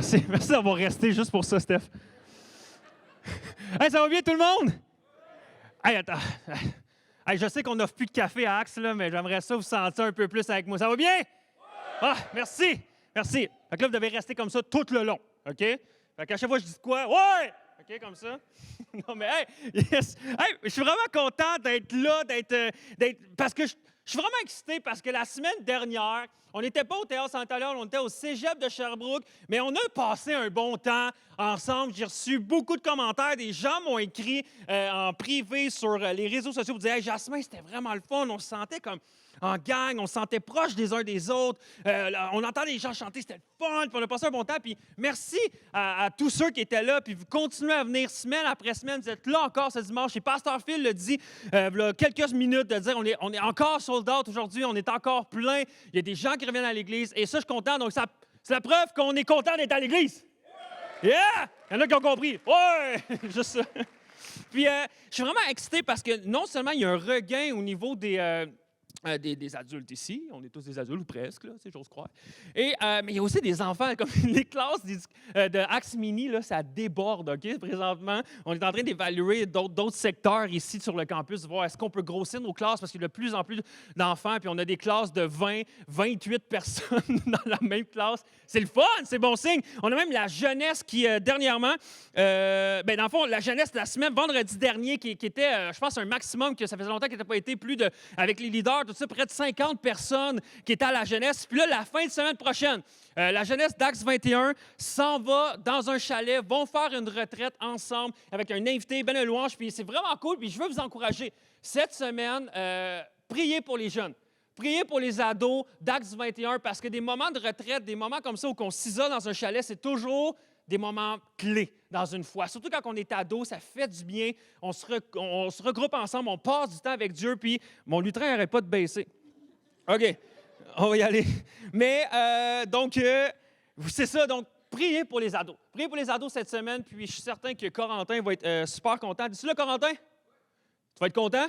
Merci, merci d'avoir resté juste pour ça, Steph. Hey, ça va bien tout le monde? Hey, attends. Hey, je sais qu'on n'offre plus de café à Axe, là, mais j'aimerais ça vous sentir un peu plus avec moi. Ça va bien? Ah, merci, merci. Fait que là, vous devez rester comme ça tout le long, OK? Fait qu'à chaque fois, je dis quoi? Ouais! OK, comme ça. Non, mais hey, yes. Hey, je suis vraiment content d'être là, parce que je suis vraiment excité parce que la semaine dernière, on n'était pas au Théâtre Saint-Hilaire, on était au Cégep de Sherbrooke, mais on a passé un bon temps ensemble. J'ai reçu beaucoup de commentaires. Des gens m'ont écrit en privé sur les réseaux sociaux pour dire « Hey, Jasmin, c'était vraiment le fun. On se sentait comme en gang, on se sentait proches des uns des autres. On entendait les gens chanter, c'était le fun, puis on a passé un bon temps. Puis merci à tous ceux qui étaient là, puis vous continuez à venir semaine après semaine. Vous êtes là encore ce dimanche. Et Pasteur Phil le dit il y a quelques minutes, de dire on est encore sold out aujourd'hui, on est encore plein. Il y a des gens qui reviennent à l'Église. Et ça, je suis content. Donc, c'est la preuve qu'on est content d'être à l'Église. Yeah! Il y en a qui ont compris. Ouais! Juste ça. Puis, je suis vraiment excité parce que non seulement il y a un regain au niveau des adultes ici. On est tous des adultes, ou presque, là, j'ose croire. Mais il y a aussi des enfants, comme les classes de Axe Mini, là, ça déborde, OK, présentement. On est en train d'évaluer d'autres secteurs ici sur le campus, voir est-ce qu'on peut grossir nos classes, parce qu'il y a de plus en plus d'enfants, puis on a des classes de 20, 28 personnes dans la même classe. C'est le fun, c'est bon signe. On a même la jeunesse qui, dernièrement, dans le fond, la jeunesse de la semaine, vendredi dernier, qui était, je pense, un maximum, que ça faisait longtemps qu'il n'était pas été plus de, avec les leaders, tout ça, près de 50 personnes qui étaient à la jeunesse. Puis là, la fin de semaine prochaine, la jeunesse d'Axe 21 s'en va dans un chalet, vont faire une retraite ensemble avec un invité, Ben Louange, puis c'est vraiment cool, puis je veux vous encourager. Cette semaine, priez pour les jeunes. Priez pour les ados d'Axe 21 parce que des moments de retraite, des moments comme ça où on s'isole dans un chalet, c'est toujours des moments clés dans une foi. Surtout quand on est ado, ça fait du bien. On se regroupe ensemble, on passe du temps avec Dieu, puis mon lutrin n'arrête pas de baisser. OK, on va y aller. Mais donc, c'est ça. Donc, priez pour les ados. Priez pour les ados cette semaine, puis je suis certain que Corentin va être super content. Dis-tu là, Corentin? Tu vas être content?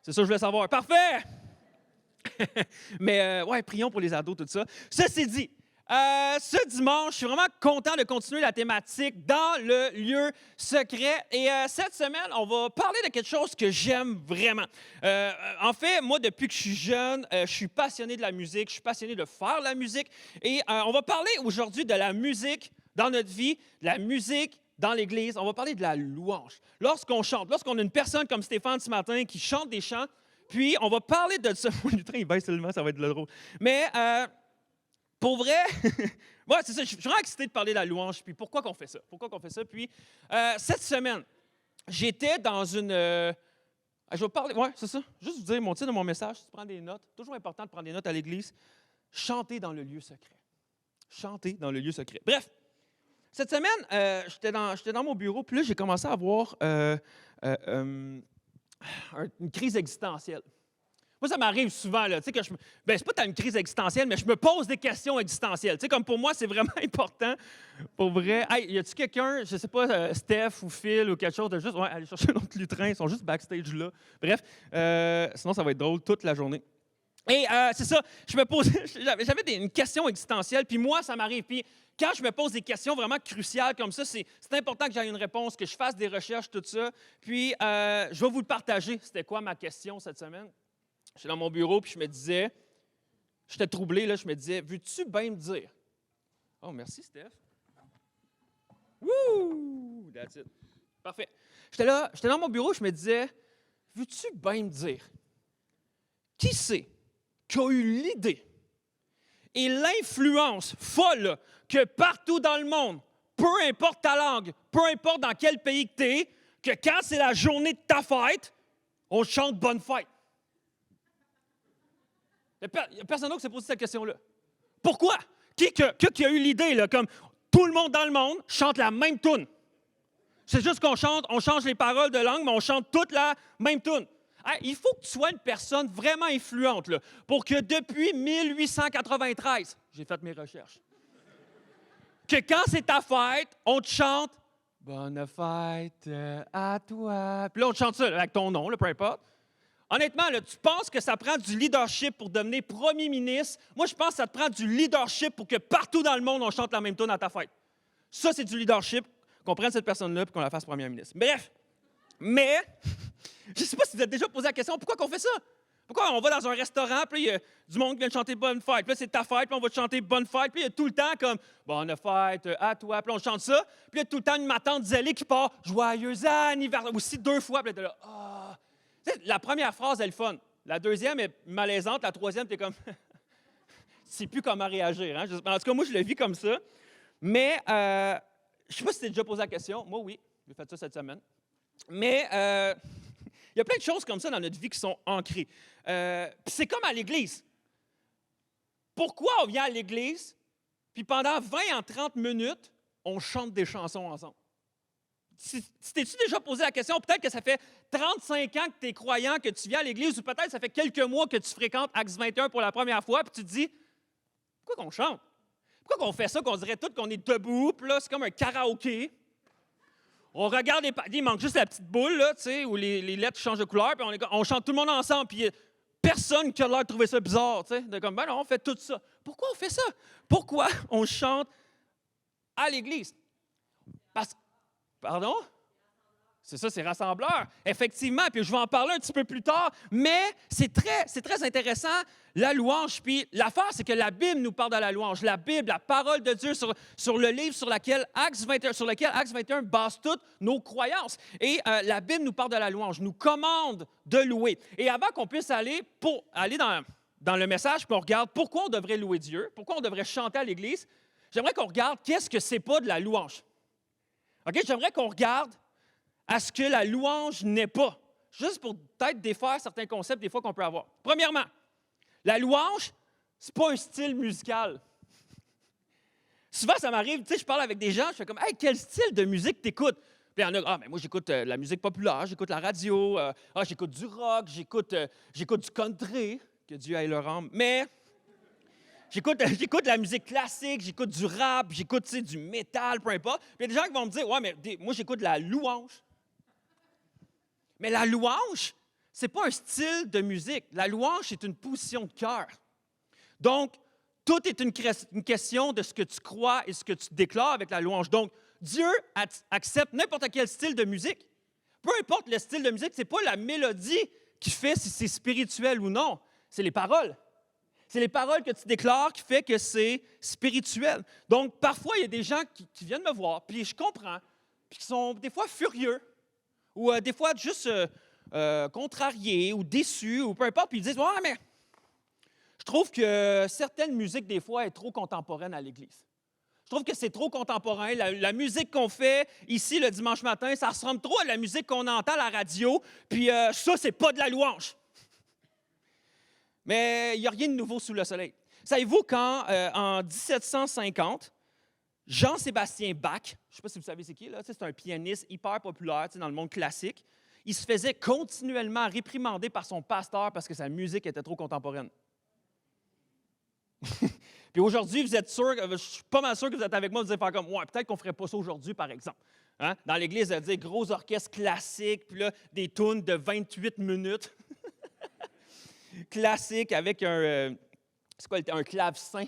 C'est ça que je voulais savoir. Parfait! Mais, ouais, prions pour les ados, tout ça. Ceci dit, ce dimanche, je suis vraiment content de continuer la thématique dans le lieu secret. Et cette semaine, on va parler de quelque chose que j'aime vraiment. En fait, moi, depuis que je suis jeune, je suis passionné de la musique, je suis passionné de faire la musique. Et on va parler aujourd'hui de la musique dans notre vie, de la musique dans l'Église. On va parler de la louange. Lorsqu'on chante, lorsqu'on a une personne comme Stéphane ce matin qui chante des chants, puis on va parler de ça. Mon lutrin, il baisse tellement, ça va être drôle. Mais pour vrai, ouais, c'est ça, je suis vraiment excité de parler de la louange. Puis pourquoi qu'on fait ça? Puis cette semaine, j'étais dans une... je vais parler... Ouais, c'est ça. Juste vous dire mon titre de mon message, si tu prends des notes. Toujours important de prendre des notes à l'Église. Chanter dans le lieu secret. Chanter dans le lieu secret. Bref, cette semaine, j'étais dans mon bureau, puis là, j'ai commencé à avoir une crise existentielle. Moi, ça m'arrive souvent, là, tu sais, que c'est pas tant une crise existentielle, mais je me pose des questions existentielles. Tu sais, comme pour moi, c'est vraiment important, pour vrai. Hey, y a-tu quelqu'un, je sais pas, Steph ou Phil ou quelque chose de juste, ouais, aller chercher un autre lutrin, ils sont juste backstage là. Bref, sinon, ça va être drôle toute la journée. Et c'est ça, je me posais, j'avais une question existentielle, puis moi, ça m'arrive. Puis quand je me pose des questions vraiment cruciales comme ça, c'est important que j'aie une réponse, que je fasse des recherches, tout ça. Puis, je vais vous le partager. C'était quoi ma question cette semaine? J'étais dans mon bureau, puis je me disais, j'étais troublé, là, je me disais, veux-tu bien me dire? Oh, merci, Steph. Wouh! That's it. Parfait. J'étais dans mon bureau, je me disais, veux-tu bien me dire? Qui c'est qui a eu l'idée et l'influence folle que partout dans le monde, peu importe ta langue, peu importe dans quel pays que tu es, que quand c'est la journée de ta fête, on chante « Bonne fête ». Il n'y a personne d'autre qui s'est posé cette question-là. Pourquoi? Qui a eu l'idée, là, comme tout le monde dans le monde chante la même toune? C'est juste qu'on chante, on change les paroles de langue, mais on chante toute la même toune. Hey, il faut que tu sois une personne vraiment influente là, pour que depuis 1893, j'ai fait mes recherches, que quand c'est ta fête, on te chante « Bonne fête à toi ». Puis là, on te chante ça là, avec ton nom, là, peu importe. Honnêtement, là, tu penses que ça prend du leadership pour devenir premier ministre? Moi, je pense que ça te prend du leadership pour que partout dans le monde, on chante la même tune à ta fête. Ça, c'est du leadership, qu'on prenne cette personne-là et qu'on la fasse première ministre. Bref, mais, je ne sais pas si vous êtes déjà posé la question, pourquoi qu'on fait ça? Pourquoi on va dans un restaurant, puis il y a du monde qui vient de chanter Bonne fête, puis là, c'est ta fête, puis on va te chanter Bonne fête, puis il y a tout le temps comme Bonne fête à toi, puis on chante ça, puis il y a tout le temps une tante zélée qui part Joyeux anniversaire, aussi 2 fois, puis là, t'es là, ah. Tu sais, la première phrase, elle est fun. La deuxième est malaisante, la troisième, t'es comme, tu sais plus comment réagir. Hein? En tout cas, moi, je le vis comme ça. Mais, je ne sais pas si tu t'es déjà posé la question. Moi, oui, j'ai fait ça cette semaine. Mais, il y a plein de choses comme ça dans notre vie qui sont ancrées. Puis c'est comme à l'Église. Pourquoi on vient à l'Église, puis pendant 20 à 30 minutes, on chante des chansons ensemble? Si t'es-tu déjà posé la question, peut-être que ça fait 35 ans que tu es croyant, que tu viens à l'Église, ou peut-être ça fait quelques mois que tu fréquentes Acts 21 pour la première fois, puis tu te dis, pourquoi qu'on chante? Pourquoi qu'on fait ça, qu'on dirait tout qu'on est debout, puis là, c'est comme un karaoké. On regarde les papiers, il manque juste la petite boule, là, tu sais, où les lettres changent de couleur, puis on chante tout le monde ensemble, puis personne qui a l'air de trouver ça bizarre, tu sais. De comme, ben non, on fait tout ça. Pourquoi on fait ça? Pourquoi on chante à l'Église? Parce que, pardon? C'est ça, c'est rassembleur. Effectivement, puis je vais en parler un petit peu plus tard, mais c'est très intéressant, la louange. Puis l'affaire, c'est que la Bible nous parle de la louange. La Bible, la parole de Dieu sur le livre sur lequel Acts 21 base toutes nos croyances. Et la Bible nous parle de la louange, nous commande de louer. Et avant qu'on puisse aller dans le message, puis on regarde pourquoi on devrait louer Dieu, pourquoi on devrait chanter à l'Église, j'aimerais qu'on regarde qu'est-ce que c'est pas de la louange. OK? J'aimerais qu'on regarde à ce que la louange n'est pas. Juste pour peut-être défaire certains concepts des fois qu'on peut avoir. Premièrement, la louange, c'est pas un style musical. Souvent, ça m'arrive, tu sais, je parle avec des gens, je fais comme, « Hey, quel style de musique t'écoutes? » Puis il y en a, « mais moi, j'écoute la musique populaire, j'écoute la radio, j'écoute du rock, j'écoute du country, que Dieu aille leur âme. Mais j'écoute la musique classique, j'écoute du rap, j'écoute, tu sais, du métal, peu importe. Puis il y a des gens qui vont me dire, « Ouais, mais moi, j'écoute la louange. » Mais la louange, ce n'est pas un style de musique. La louange, c'est une position de cœur. Donc, tout est une question de ce que tu crois et ce que tu déclares avec la louange. Donc, Dieu accepte n'importe quel style de musique. Peu importe le style de musique, ce n'est pas la mélodie qui fait si c'est spirituel ou non. C'est les paroles. C'est les paroles que tu déclares qui fait que c'est spirituel. Donc, parfois, il y a des gens qui viennent me voir, puis je comprends, puis qui sont des fois furieux, ou des fois juste contrariés ou déçus, ou peu importe, puis ils disent « Ouais, mais je trouve que certaines musiques, des fois, est trop contemporaine à l'Église. Je trouve que c'est trop contemporain. La musique qu'on fait ici le dimanche matin, ça ressemble trop à la musique qu'on entend à la radio, puis ça, c'est pas de la louange. » Mais il n'y a rien de nouveau sous le soleil. Savez-vous quand, en 1750, Jean-Sébastien Bach, je ne sais pas si vous savez c'est qui, là, c'est un pianiste hyper populaire dans le monde classique, il se faisait continuellement réprimander par son pasteur parce que sa musique était trop contemporaine. Puis aujourd'hui, vous êtes sûr, je suis pas mal sûr que vous êtes avec moi, vous allez faire comme, ouais, peut-être qu'on ne ferait pas ça aujourd'hui, par exemple. Hein? Dans l'Église, vous allez dire gros orchestre classique, puis là, des tunes de 28 minutes. Classique avec un clavecin.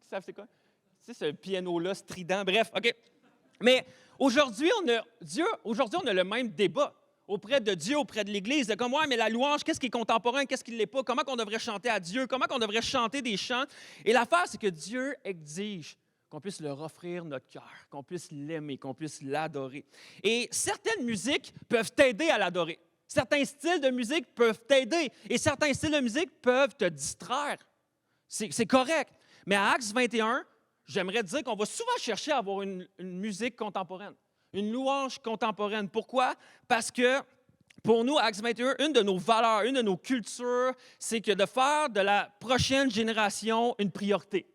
C'est quoi? Tu sais, ce piano-là, strident, bref, OK. Mais aujourd'hui, on a le même débat auprès de Dieu, auprès de l'Église, de comme, ouais, mais la louange, qu'est-ce qui est contemporain, qu'est-ce qui ne l'est pas, comment on devrait chanter à Dieu, comment on devrait chanter des chants. Et l'affaire, c'est que Dieu exige qu'on puisse leur offrir notre cœur, qu'on puisse l'aimer, qu'on puisse l'adorer. Et certaines musiques peuvent t'aider à l'adorer. Certains styles de musique peuvent t'aider et certains styles de musique peuvent te distraire. C'est correct. Mais à Acts 21, j'aimerais dire qu'on va souvent chercher à avoir une musique contemporaine, une louange contemporaine. Pourquoi? Parce que pour nous, Acts 21, une de nos valeurs, une de nos cultures, c'est que de faire de la prochaine génération une priorité.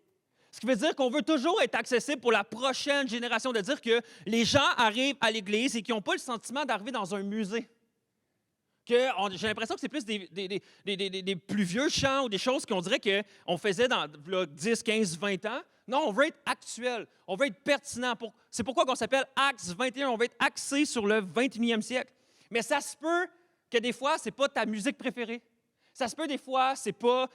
Ce qui veut dire qu'on veut toujours être accessible pour la prochaine génération, de dire que les gens arrivent à l'Église et qu'ils n'ont pas le sentiment d'arriver dans un musée. J'ai l'impression que c'est plus des plus vieux chants ou des choses qu'on dirait qu'on faisait dans 10, 15, 20 ans. Non, on veut être actuel, on veut être pertinent. C'est pourquoi on s'appelle Acts 21, on veut être axé sur le 21e siècle. Mais ça se peut que des fois, ce n'est pas ta musique préférée. Ça se peut des fois, c'est pas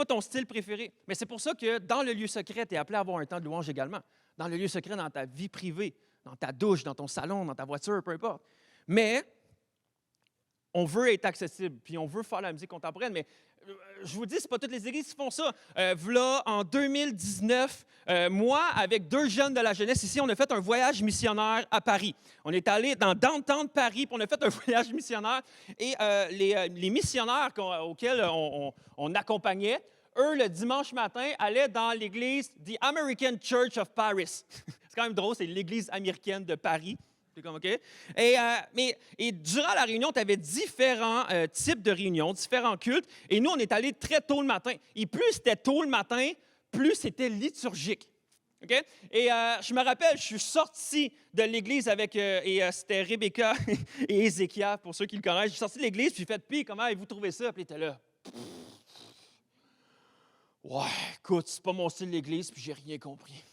ton style préféré. Mais c'est pour ça que dans le lieu secret, tu es appelé à avoir un temps de louange également. Dans le lieu secret, dans ta vie privée, dans ta douche, dans ton salon, dans ta voiture, peu importe. Mais on veut être accessible, puis on veut faire la musique contemporaine, mais je vous dis, ce n'est pas toutes les églises qui font ça. V'là, en 2019, moi, avec 2 jeunes de la jeunesse ici, on a fait un voyage missionnaire à Paris. On est allé dans downtown de Paris, puis on a fait un voyage missionnaire. Et les missionnaires auxquels on accompagnait, eux, le dimanche matin, allaient dans l'église The American Church of Paris. C'est quand même drôle, c'est l'église américaine de Paris. C'est comme, OK? Et durant la réunion, tu avais différents types de réunions, différents cultes. Et nous, on est allés très tôt le matin. Et plus c'était tôt le matin, plus c'était liturgique. OK? Et je me rappelle, je suis sorti de l'église avec, c'était Rebecca et Ézéchiel, pour ceux qui le connaissent. Je suis sorti de l'église, puis j'ai fait, puis comment avez-vous trouvé ça? Puis il était là. Ouais, écoute, c'est pas mon style l'église, puis j'ai rien compris.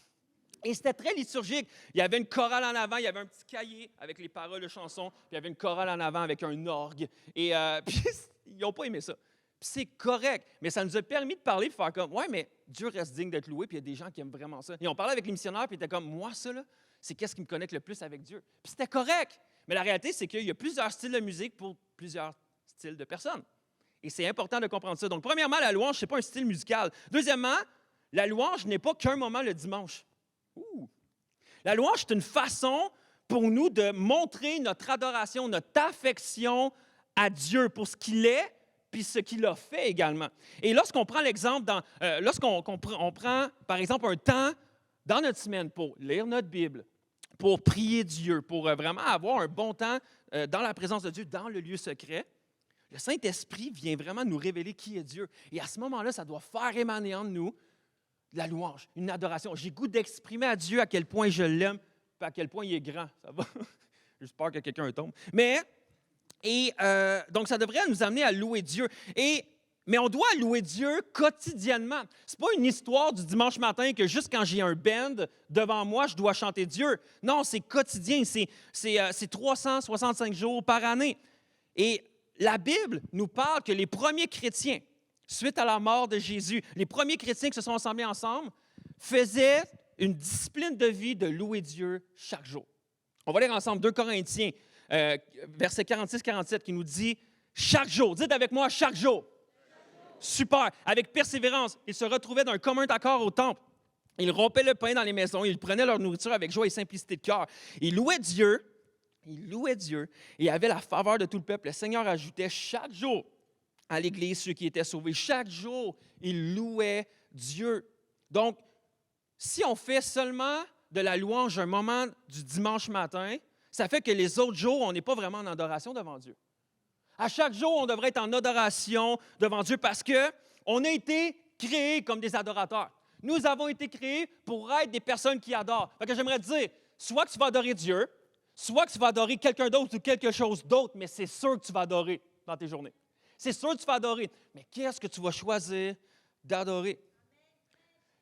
Et c'était très liturgique. Il y avait une chorale en avant, il y avait un petit cahier avec les paroles de chansons, puis il y avait une chorale en avant avec un orgue. Et puis, ils n'ont pas aimé ça. Puis c'est correct, mais ça nous a permis de parler, de faire comme, ouais, mais Dieu reste digne d'être loué, puis il y a des gens qui aiment vraiment ça. Et on parlait avec les missionnaires, puis ils étaient comme, moi, ça, là, c'est qu'est-ce qui me connecte le plus avec Dieu. Puis c'était correct. Mais la réalité, c'est qu'il y a plusieurs styles de musique pour plusieurs styles de personnes. Et c'est important de comprendre ça. Donc, premièrement, la louange, ce n'est pas un style musical. Deuxièmement, la louange n'est pas qu'un moment le dimanche. La louange, c'est une façon pour nous de montrer notre adoration, notre affection à Dieu pour ce qu'il est puis ce qu'il a fait également. Et lorsqu'on prend l'exemple, lorsqu'on prend, par exemple, un temps dans notre semaine pour lire notre Bible, pour prier Dieu, pour vraiment avoir un bon temps dans la présence de Dieu, dans le lieu secret, le Saint-Esprit vient vraiment nous révéler qui est Dieu. Et à ce moment-là, ça doit faire émaner en nous de la louange, une adoration. J'ai goût d'exprimer à Dieu à quel point je l'aime, puis à quel point il est grand. Ça va? J'espère que quelqu'un tombe. Donc, ça devrait nous amener à louer Dieu. Mais on doit louer Dieu quotidiennement. Ce n'est pas une histoire du dimanche matin que juste quand j'ai un band devant moi, je dois chanter Dieu. Non, c'est quotidien. C'est 365 jours par année. Et la Bible nous parle que les premiers chrétiens, suite à la mort de Jésus, les premiers chrétiens qui se sont assemblés ensemble faisaient une discipline de vie de louer Dieu chaque jour. On va lire ensemble 2 Corinthiens, verset 46-47, qui nous dit « Chaque jour », dites avec moi « chaque jour ». Super. Avec persévérance, ils se retrouvaient d'un commun accord au temple. Ils rompaient le pain dans les maisons, ils prenaient leur nourriture avec joie et simplicité de cœur. Ils louaient Dieu et avaient la faveur de tout le peuple. Le Seigneur ajoutait chaque jour à l'Église ceux qui étaient sauvés. Chaque jour, ils louaient Dieu. Donc, si on fait seulement de la louange un moment du dimanche matin, ça fait que les autres jours, on n'est pas vraiment en adoration devant Dieu. À chaque jour, on devrait être en adoration devant Dieu parce qu'on a été créés comme des adorateurs. Nous avons été créés pour être des personnes qui adorent. Fait que j'aimerais te dire, soit que tu vas adorer Dieu, soit que tu vas adorer quelqu'un d'autre ou quelque chose d'autre, mais c'est sûr que tu vas adorer dans tes journées. C'est sûr que tu vas adorer. Mais qu'est-ce que tu vas choisir d'adorer?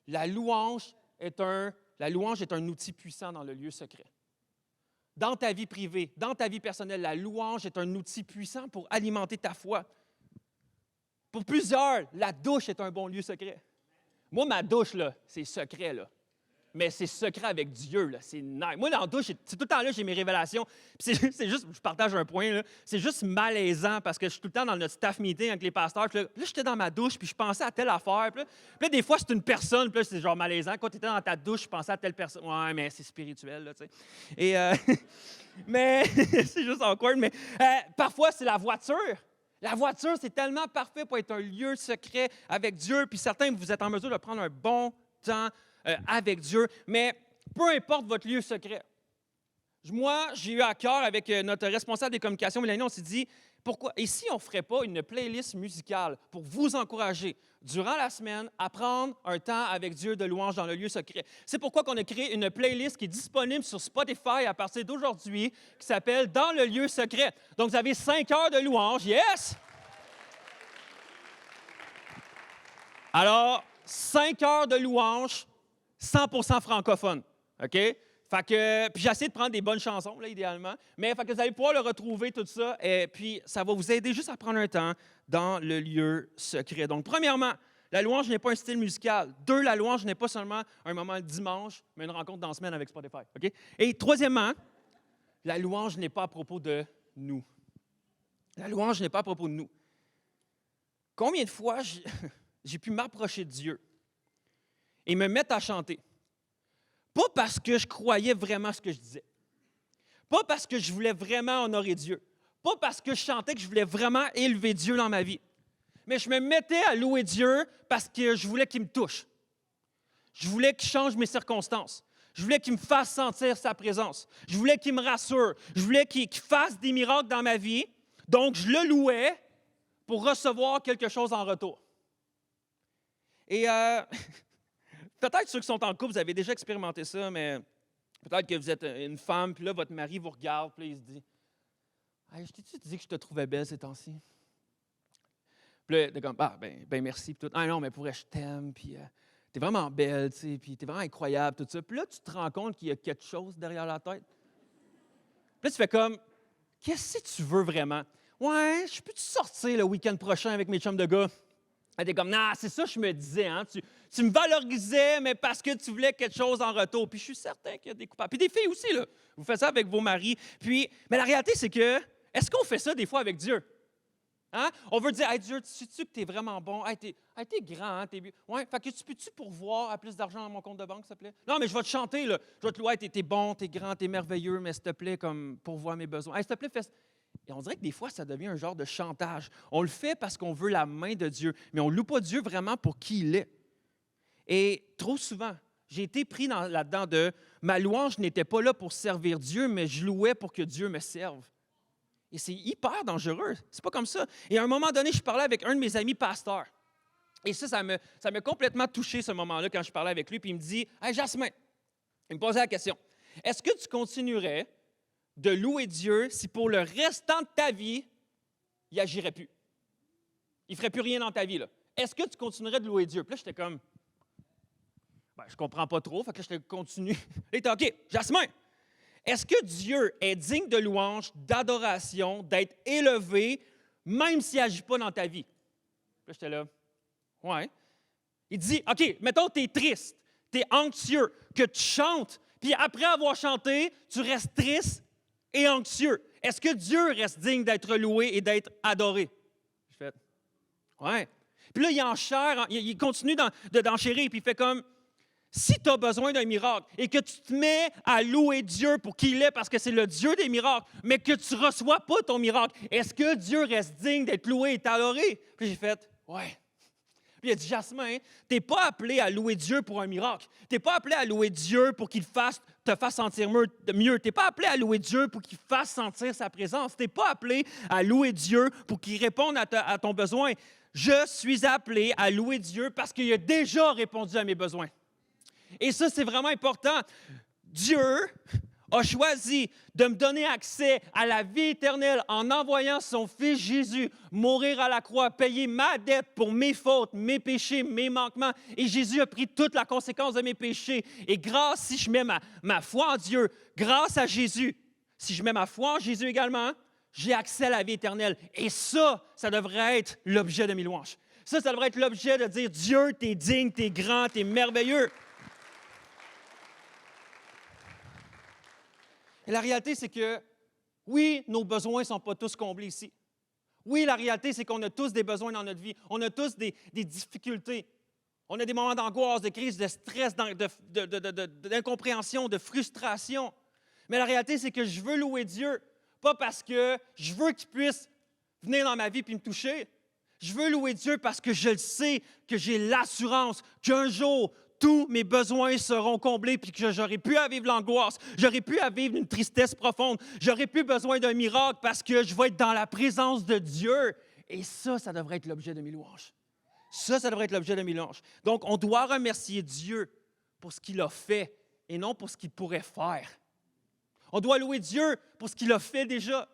La louange est un outil puissant dans le lieu secret. Dans ta vie privée, dans ta vie personnelle, la louange est un outil puissant pour alimenter ta foi. Pour plusieurs, la douche est un bon lieu secret. Moi, ma douche, là, c'est secret, là. Mais c'est secret avec Dieu, là. C'est nice. Moi, dans la douche, c'est tout le temps là, j'ai mes révélations. Puis c'est juste, je partage un point, là. C'est juste malaisant parce que je suis tout le temps dans notre staff meeting avec les pasteurs. Puis là, j'étais dans ma douche, puis je pensais à telle affaire. Puis là, des fois, c'est une personne, puis là, c'est genre malaisant. Quand tu étais dans ta douche, je pensais à telle personne. Ouais, mais c'est spirituel, là, tu sais. Et, mais c'est juste awkward. Mais parfois, c'est la voiture. La voiture, c'est tellement parfait pour être un lieu secret avec Dieu. Puis certains, vous êtes en mesure de prendre un bon temps avec Dieu, mais peu importe votre lieu secret. Moi, j'ai eu à cœur avec notre responsable des communications, Mélanie, on s'est dit, pourquoi, et si on ne ferait pas une playlist musicale pour vous encourager durant la semaine à prendre un temps avec Dieu de louange dans le lieu secret? C'est pourquoi on a créé une playlist qui est disponible sur Spotify à partir d'aujourd'hui, qui s'appelle « Dans le lieu secret ». Donc, vous avez 5 heures de louange, yes! Alors, 5 heures de louange, 100% francophone, OK? Fait Fait que, puis j'ai essayé de prendre des bonnes chansons, là, idéalement. Mais fait que vous allez pouvoir le retrouver, tout ça. Et puis, ça va vous aider juste à prendre un temps dans le lieu secret. Donc, premièrement, la louange n'est pas un style musical. 2, la louange n'est pas seulement un moment le dimanche, mais une rencontre dans la semaine avec Spotify. OK? Et troisièmement, la louange n'est pas à propos de nous. La louange n'est pas à propos de nous. Combien de fois j'ai pu m'approcher de Dieu et me mettre à chanter? Pas parce que je croyais vraiment ce que je disais. Pas parce que je voulais vraiment honorer Dieu. Pas parce que je chantais que je voulais vraiment élever Dieu dans ma vie. Mais je me mettais à louer Dieu parce que je voulais qu'il me touche. Je voulais qu'il change mes circonstances. Je voulais qu'il me fasse sentir sa présence. Je voulais qu'il me rassure. Je voulais qu'il fasse des miracles dans ma vie. Donc, je le louais pour recevoir quelque chose en retour. Et peut-être ceux qui sont en couple, vous avez déjà expérimenté ça, mais peut-être que vous êtes une femme, puis là, votre mari vous regarde, puis là, il se dit « Hey, je t'ai-tu dit que je te trouvais belle ces temps-ci? » Puis là, t'es comme « Ah, ben merci. » Puis tout. « Ah non, mais pour vrai, je t'aime, puis t'es vraiment belle, tu sais, puis t'es vraiment incroyable, tout ça. » Puis là, tu te rends compte qu'il y a quelque chose derrière la tête. Puis là, tu fais comme « Qu'est-ce que tu veux vraiment? » « Ouais, je peux-tu sortir le week-end prochain avec mes chums de gars? » Elle était comme, non, c'est ça que je me disais. Hein? Tu me valorisais, mais parce que tu voulais quelque chose en retour. Puis je suis certain qu'il y a des coupables. Puis des filles aussi, là. Vous faites ça avec vos maris. Puis, mais la réalité, c'est que, est-ce qu'on fait ça des fois avec Dieu? Hein? On veut dire, hey, Dieu, sais-tu que tu es vraiment bon? Hey, t'es grand, hein? Ouais, fait que tu peux-tu pourvoir à plus d'argent dans mon compte de banque, s'il te plaît? Non, mais je vais te chanter, là. Je vais te louer, t'es bon, t'es grand, t'es merveilleux, mais s'il te plaît, comme pourvoir mes besoins. Hey, s'il te plaît, fais. Et on dirait que des fois, ça devient un genre de chantage. On le fait parce qu'on veut la main de Dieu, mais on ne loue pas Dieu vraiment pour qui il est. Et trop souvent, j'ai été pris là-dedans de ma louange n'était pas là pour servir Dieu, mais je louais pour que Dieu me serve. Et c'est hyper dangereux. C'est pas comme ça. Et à un moment donné, je parlais avec un de mes amis pasteurs. Et ça m'a complètement touché ce moment-là quand je parlais avec lui. Puis il me dit, « Hey, Jasmin, il me posait la question, est-ce que tu continuerais de louer Dieu si pour le restant de ta vie, il n'agirait plus? Il ne ferait plus rien dans ta vie, là. Est-ce que tu continuerais de louer Dieu? » Puis là, j'étais comme, je ne comprends pas trop, fait que je te continue. Il était, OK, Jasmin, est-ce que Dieu est digne de louange, d'adoration, d'être élevé, même s'il n'agit pas dans ta vie? Puis là, j'étais là, ouais. Il dit, OK, mettons que tu es triste, tu es anxieux, que tu chantes, puis après avoir chanté, tu restes triste et anxieux. Est-ce que Dieu reste digne d'être loué et d'être adoré? Je fais, ouais. Puis là, il enchère, il continue d'enchérir, puis il fait comme, si tu as besoin d'un miracle et que tu te mets à louer Dieu pour qui il est, parce que c'est le Dieu des miracles, mais que tu ne reçois pas ton miracle, est-ce que Dieu reste digne d'être loué et adoré? Puis j'ai fait, ouais. Puis il a dit, Jasmin, tu n'es pas appelé à louer Dieu pour un miracle. Tu n'es pas appelé à louer Dieu pour qu'il te fasse sentir mieux. Tu n'es pas appelé à louer Dieu pour qu'il fasse sentir sa présence. Tu n'es pas appelé à louer Dieu pour qu'il réponde à ton besoin. Je suis appelé à louer Dieu parce qu'il a déjà répondu à mes besoins. Et ça, c'est vraiment important. Dieu a choisi de me donner accès à la vie éternelle en envoyant son Fils Jésus mourir à la croix, payer ma dette pour mes fautes, mes péchés, mes manquements. Et Jésus a pris toute la conséquence de mes péchés. Et grâce, si je mets ma foi en Dieu, grâce à Jésus, si je mets ma foi en Jésus également, j'ai accès à la vie éternelle. Et ça devrait être l'objet de mes louanges. Ça devrait être l'objet de dire, Dieu, t'es digne, t'es grand, t'es merveilleux. Et la réalité, c'est que, oui, nos besoins ne sont pas tous comblés ici. Oui, la réalité, c'est qu'on a tous des besoins dans notre vie. On a tous des difficultés. On a des moments d'angoisse, de crise, de stress, d'incompréhension, de frustration. Mais la réalité, c'est que je veux louer Dieu, pas parce que je veux qu'il puisse venir dans ma vie et me toucher. Je veux louer Dieu parce que je le sais, que j'ai l'assurance qu'un jour, tous mes besoins seront comblés, puis que j'aurai pu à vivre l'angoisse, j'aurai pu à vivre une tristesse profonde, j'aurai plus besoin d'un miracle parce que je vais être dans la présence de Dieu. Et ça devrait être l'objet de mes louanges. Ça devrait être l'objet de mes louanges. Donc, on doit remercier Dieu pour ce qu'il a fait et non pour ce qu'il pourrait faire. On doit louer Dieu pour ce qu'il a fait déjà.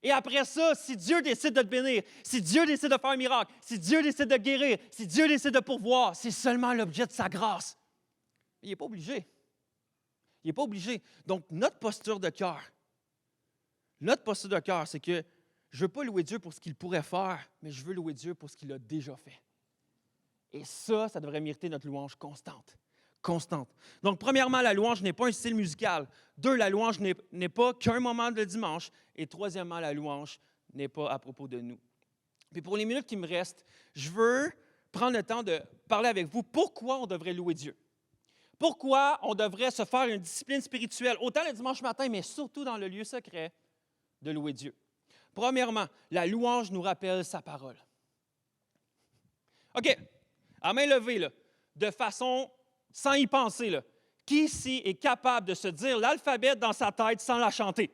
Et après ça, si Dieu décide de te bénir, si Dieu décide de faire un miracle, si Dieu décide de guérir, si Dieu décide de pourvoir, c'est seulement l'objet de sa grâce. Il n'est pas obligé. Il n'est pas obligé. Donc, notre posture de cœur, c'est que je ne veux pas louer Dieu pour ce qu'il pourrait faire, mais je veux louer Dieu pour ce qu'il a déjà fait. Et ça devrait mériter notre louange constante. Constante. Donc, premièrement, la louange n'est pas un style musical. 2, la louange n'est pas qu'un moment de dimanche. Et troisièmement, la louange n'est pas à propos de nous. Puis pour les minutes qui me restent, je veux prendre le temps de parler avec vous pourquoi on devrait louer Dieu. Pourquoi on devrait se faire une discipline spirituelle, autant le dimanche matin, mais surtout dans le lieu secret, de louer Dieu. Premièrement, la louange nous rappelle sa parole. OK, à main levée, là, de façon, sans y penser, là, qui ici est capable de se dire l'alphabet dans sa tête sans la chanter?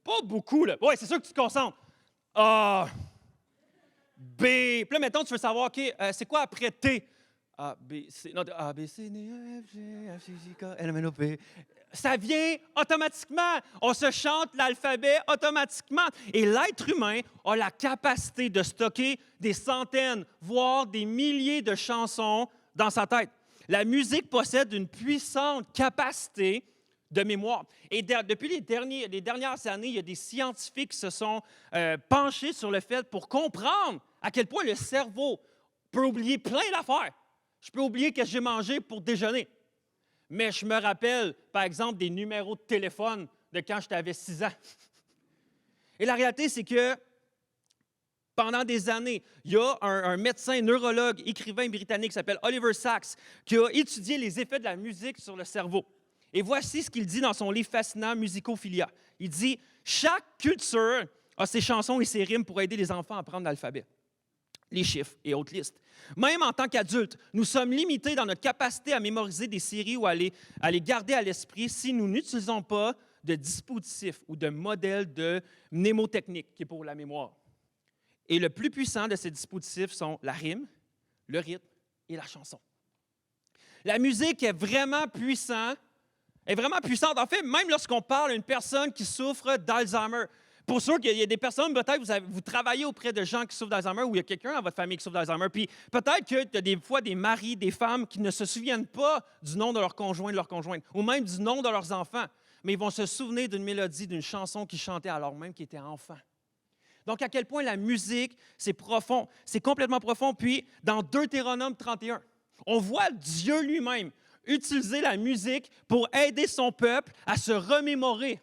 Pas beaucoup, là. Oui, c'est sûr que tu te concentres. A, B. Puis là, mettons, tu veux savoir, OK, c'est quoi après T? A, B, C. Non, A, B, C, D, E, F, G, H, I, J, K, L, M, N, O, P. Ça vient automatiquement. On se chante l'alphabet automatiquement. Et l'être humain a la capacité de stocker des centaines, voire des milliers de chansons dans sa tête. La musique possède une puissante capacité de mémoire. Et depuis les dernières années, il y a des scientifiques qui se sont penchés sur le fait pour comprendre à quel point le cerveau peut oublier plein d'affaires. Je peux oublier ce que j'ai mangé pour déjeuner. Mais je me rappelle, par exemple, des numéros de téléphone de quand j'avais 6 ans. Et la réalité, c'est que pendant des années, il y a un médecin, neurologue, écrivain britannique qui s'appelle Oliver Sacks, qui a étudié les effets de la musique sur le cerveau. Et voici ce qu'il dit dans son livre fascinant, Musicophilia. Il dit « Chaque culture a ses chansons et ses rimes pour aider les enfants à apprendre l'alphabet, les chiffres et autres listes. Même en tant qu'adultes, nous sommes limités dans notre capacité à mémoriser des séries ou à les garder à l'esprit si nous n'utilisons pas de dispositifs ou de modèles de mnémotechnique, qui est pour la mémoire. Et le plus puissant de ces dispositifs sont la rime, le rythme et la chanson. La musique est vraiment puissante. En fait, même lorsqu'on parle à une personne qui souffre d'Alzheimer, pour sûr qu'il y a des personnes, peut-être vous travaillez auprès de gens qui souffrent d'Alzheimer ou il y a quelqu'un dans votre famille qui souffre d'Alzheimer, puis peut-être qu'il y a des fois des maris, des femmes qui ne se souviennent pas du nom de leur conjoint, de leur conjointe, ou même du nom de leurs enfants, mais ils vont se souvenir d'une mélodie, d'une chanson qu'ils chantaient alors même qu'ils étaient enfants. Donc, à quel point la musique, c'est profond, c'est complètement profond. Puis, dans Deutéronome 31, on voit Dieu lui-même utiliser la musique pour aider son peuple à se remémorer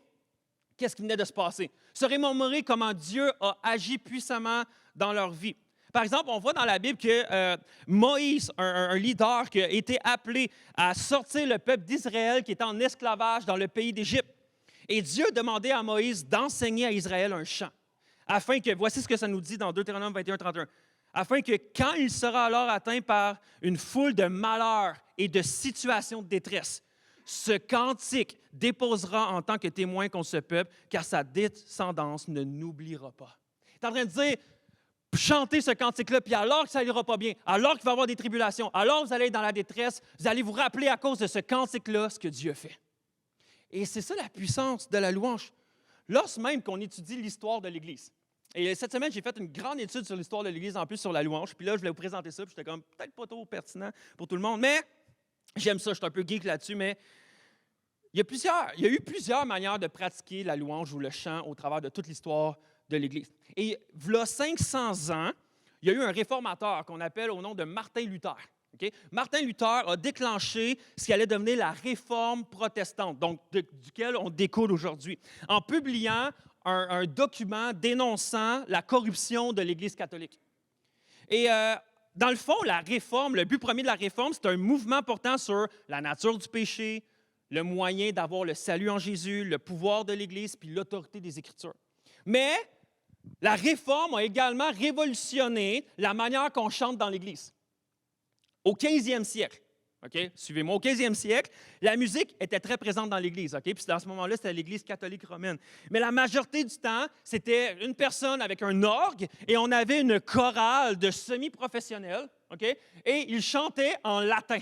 qu'est-ce qui venait de se passer. Se remémorer comment Dieu a agi puissamment dans leur vie. Par exemple, on voit dans la Bible que Moïse, un leader qui a été appelé à sortir le peuple d'Israël qui était en esclavage dans le pays d'Égypte. Et Dieu demandait à Moïse d'enseigner à Israël un chant. Afin que, voici ce que ça nous dit dans Deutéronome 21, 31, afin que quand il sera alors atteint par une foule de malheurs et de situations de détresse, ce cantique déposera en tant que témoin contre ce peuple, car sa descendance ne n'oubliera pas. Il est en train de dire, chantez ce cantique-là, puis alors que ça n'ira pas bien, alors qu'il va y avoir des tribulations, alors que vous allez être dans la détresse, vous allez vous rappeler à cause de ce cantique-là ce que Dieu fait. Et c'est ça la puissance de la louange. Lorsque même qu'on étudie l'histoire de l'Église. Et cette semaine, j'ai fait une grande étude sur l'histoire de l'Église, en plus sur la louange. Puis là, je voulais vous présenter ça, puis j'étais comme peut-être pas trop pertinent pour tout le monde, mais j'aime ça, je suis un peu geek là-dessus, mais il y a eu plusieurs manières de pratiquer la louange ou le chant au travers de toute l'histoire de l'Église. Et voilà 500 ans, il y a eu un réformateur qu'on appelle au nom de Martin Luther. Okay? Martin Luther a déclenché ce qui allait devenir la réforme protestante, donc duquel on découle aujourd'hui, en publiant un document dénonçant la corruption de l'Église catholique. Et dans le fond, la réforme, le but premier de la réforme, c'est un mouvement portant sur la nature du péché, le moyen d'avoir le salut en Jésus, le pouvoir de l'Église, puis l'autorité des Écritures. Mais la réforme a également révolutionné la manière qu'on chante dans l'Église. Au 15e siècle, okay? Suivez-moi, au 15e siècle, la musique était très présente dans l'Église. Okay? Puis dans ce moment-là, c'était l'Église catholique romaine. Mais la majorité du temps, c'était une personne avec un orgue et on avait une chorale de semi-professionnels. Okay? Et ils chantaient en latin.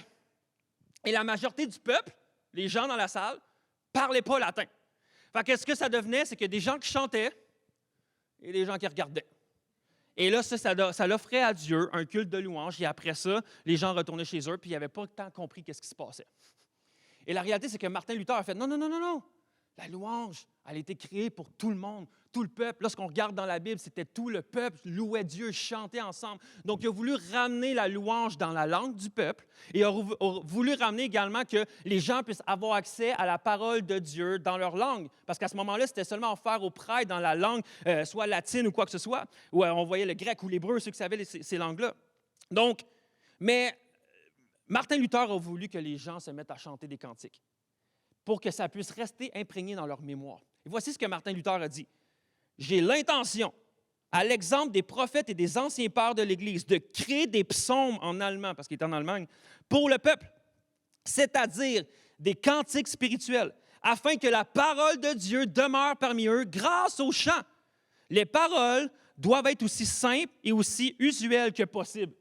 Et la majorité du peuple, les gens dans la salle, ne parlaient pas latin. Fait que ce que ça devenait, c'est que des gens qui chantaient et des gens qui regardaient. Et là, ça l'offrait à Dieu un culte de louange. Et après ça, les gens retournaient chez eux, puis ils n'avaient pas tant compris ce qui se passait. Et la réalité, c'est que Martin Luther a fait non, non, non, non, non. La louange, elle a été créée pour tout le monde, tout le peuple. Lorsqu'on regarde dans la Bible, c'était tout le peuple louait Dieu, chantait ensemble. Donc, il a voulu ramener la louange dans la langue du peuple et il a voulu ramener également que les gens puissent avoir accès à la parole de Dieu dans leur langue. Parce qu'à ce moment-là, c'était seulement offert aux prêtres dans la langue, soit latine ou quoi que ce soit, où on voyait le grec ou l'hébreu, ceux qui savaient ces langues-là. Donc, mais Martin Luther a voulu que les gens se mettent à chanter des cantiques pour que ça puisse rester imprégné dans leur mémoire. Et voici ce que Martin Luther a dit. « J'ai l'intention, à l'exemple des prophètes et des anciens pères de l'Église, de créer des psaumes en allemand, parce qu'il est en Allemagne, pour le peuple, c'est-à-dire des cantiques spirituels, afin que la parole de Dieu demeure parmi eux grâce au chant. Les paroles doivent être aussi simples et aussi usuelles que possible,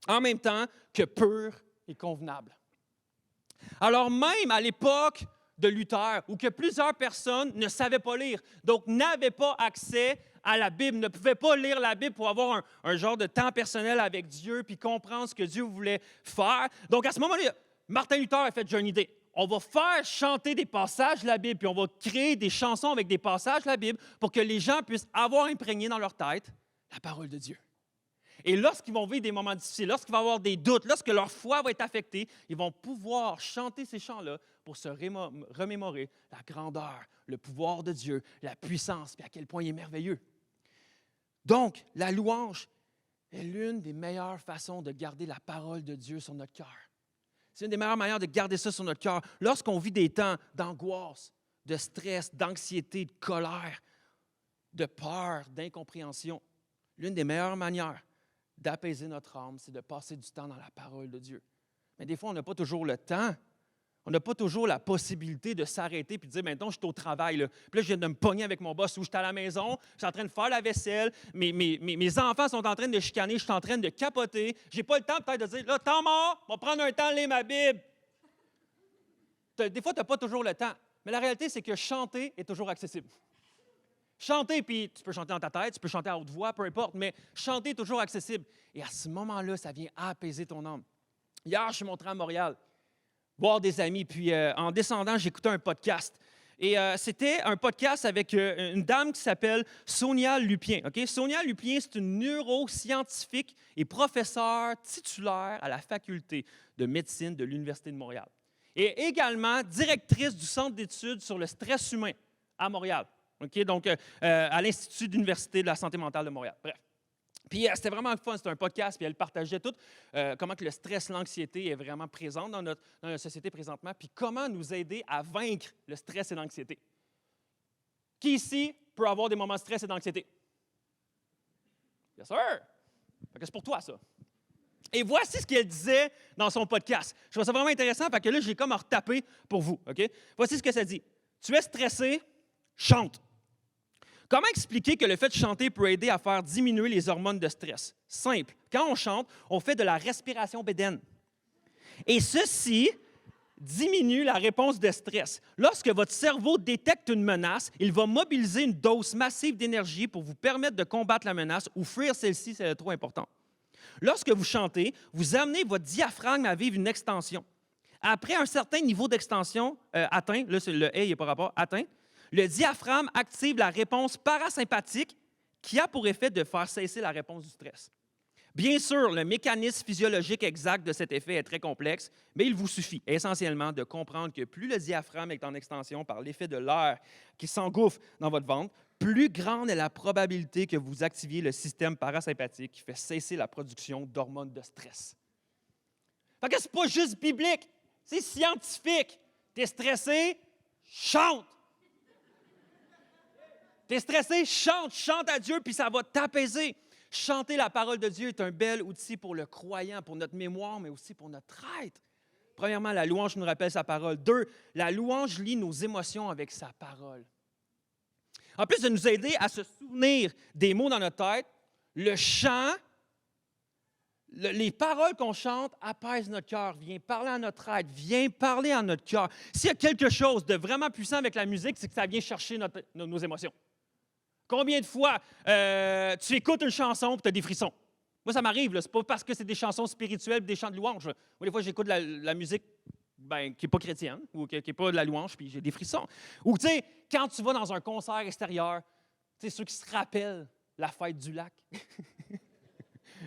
en même temps que pures et convenables. » Alors même à l'époque de Luther, où que plusieurs personnes ne savaient pas lire, donc n'avaient pas accès à la Bible, ne pouvaient pas lire la Bible pour avoir un genre de temps personnel avec Dieu, puis comprendre ce que Dieu voulait faire. Donc à ce moment-là, Martin Luther a fait « j'ai une idée. On va faire chanter des passages de la Bible, puis on va créer des chansons avec des passages de la Bible pour que les gens puissent avoir imprégné dans leur tête la parole de Dieu. » Et lorsqu'ils vont vivre des moments difficiles, lorsqu'ils vont avoir des doutes, lorsque leur foi va être affectée, ils vont pouvoir chanter ces chants-là pour se remémorer la grandeur, le pouvoir de Dieu, la puissance, puis à quel point il est merveilleux. Donc, la louange est l'une des meilleures façons de garder la parole de Dieu sur notre cœur. C'est une des meilleures manières de garder ça sur notre cœur. Lorsqu'on vit des temps d'angoisse, de stress, d'anxiété, de colère, de peur, d'incompréhension, l'une des meilleures manières d'apaiser notre âme, c'est de passer du temps dans la parole de Dieu. Mais des fois, on n'a pas toujours le temps. On n'a pas toujours la possibilité de s'arrêter et de dire, maintenant, je suis au travail. Là. Puis là, je viens de me pogner avec mon boss ou je suis à la maison, je suis en train de faire la vaisselle, mes enfants sont en train de chicaner, je suis en train de capoter. Je n'ai pas le temps peut-être de dire, là, temps mort, on va prendre un temps, lire ma Bible. Des fois, tu n'as pas toujours le temps. Mais la réalité, c'est que chanter est toujours accessible. Chanter, puis tu peux chanter dans ta tête, tu peux chanter à haute voix, peu importe, mais chanter est toujours accessible. Et à ce moment-là, ça vient apaiser ton âme. Hier, je suis montré à Montréal, voir des amis, puis en descendant, j'écoutais un podcast. Et c'était un podcast avec une dame qui s'appelle Sonia Lupien. Okay? Sonia Lupien, c'est une neuroscientifique et professeure titulaire à la faculté de médecine de l'Université de Montréal. Et également directrice du Centre d'études sur le stress humain à Montréal. Okay? Donc, à l'Institut d'Université de la santé mentale de Montréal. Bref. Puis, c'était vraiment fun. C'était un podcast, puis elle partageait tout comment que le stress, l'anxiété est vraiment présente dans notre société présentement, puis comment nous aider à vaincre le stress et l'anxiété. Qui ici peut avoir des moments de stress et d'anxiété? Bien sûr! Fait que c'est pour toi, ça. Et voici ce qu'elle disait dans son podcast. Je trouve ça vraiment intéressant, parce que là, j'ai comme à retaper pour vous. Okay? Voici ce que ça dit. Tu es stressé, chante. Comment expliquer que le fait de chanter peut aider à faire diminuer les hormones de stress? Simple. Quand on chante, on fait de la respiration bédaine. Et ceci diminue la réponse de stress. Lorsque votre cerveau détecte une menace, il va mobiliser une dose massive d'énergie pour vous permettre de combattre la menace ou fuir celle-ci si elle est trop importante. Lorsque vous chantez, vous amenez votre diaphragme à vivre une extension. Après un certain niveau d'extension atteint, là, le « hey » n'est pas rapport, atteint, le diaphragme active la réponse parasympathique qui a pour effet de faire cesser la réponse du stress. Bien sûr, le mécanisme physiologique exact de cet effet est très complexe, mais il vous suffit essentiellement de comprendre que plus le diaphragme est en extension par l'effet de l'air qui s'engouffre dans votre ventre, plus grande est la probabilité que vous activiez le système parasympathique qui fait cesser la production d'hormones de stress. Fait que c'est pas juste biblique, c'est scientifique. T'es stressé, chante. T'es stressé, chante à Dieu, puis ça va t'apaiser. Chanter la parole de Dieu est un bel outil pour le croyant, pour notre mémoire, mais aussi pour notre être. Premièrement, la louange nous rappelle sa parole. 2, la louange lie nos émotions avec sa parole. En plus de nous aider à se souvenir des mots dans notre tête, le chant, les paroles qu'on chante apaisent notre cœur, viennent parler à notre être, viennent parler à notre cœur. S'il y a quelque chose de vraiment puissant avec la musique, c'est que ça vient chercher nos émotions. Combien de fois tu écoutes une chanson et tu as des frissons? Moi, ça m'arrive. Ce n'est pas parce que c'est des chansons spirituelles et des chants de louange. Moi, des fois, j'écoute la musique, ben, qui n'est pas chrétienne ou qui n'est pas de la louange, puis j'ai des frissons. Ou, tu sais, quand tu vas dans un concert extérieur, tu sais, ceux qui se rappellent la fête du lac.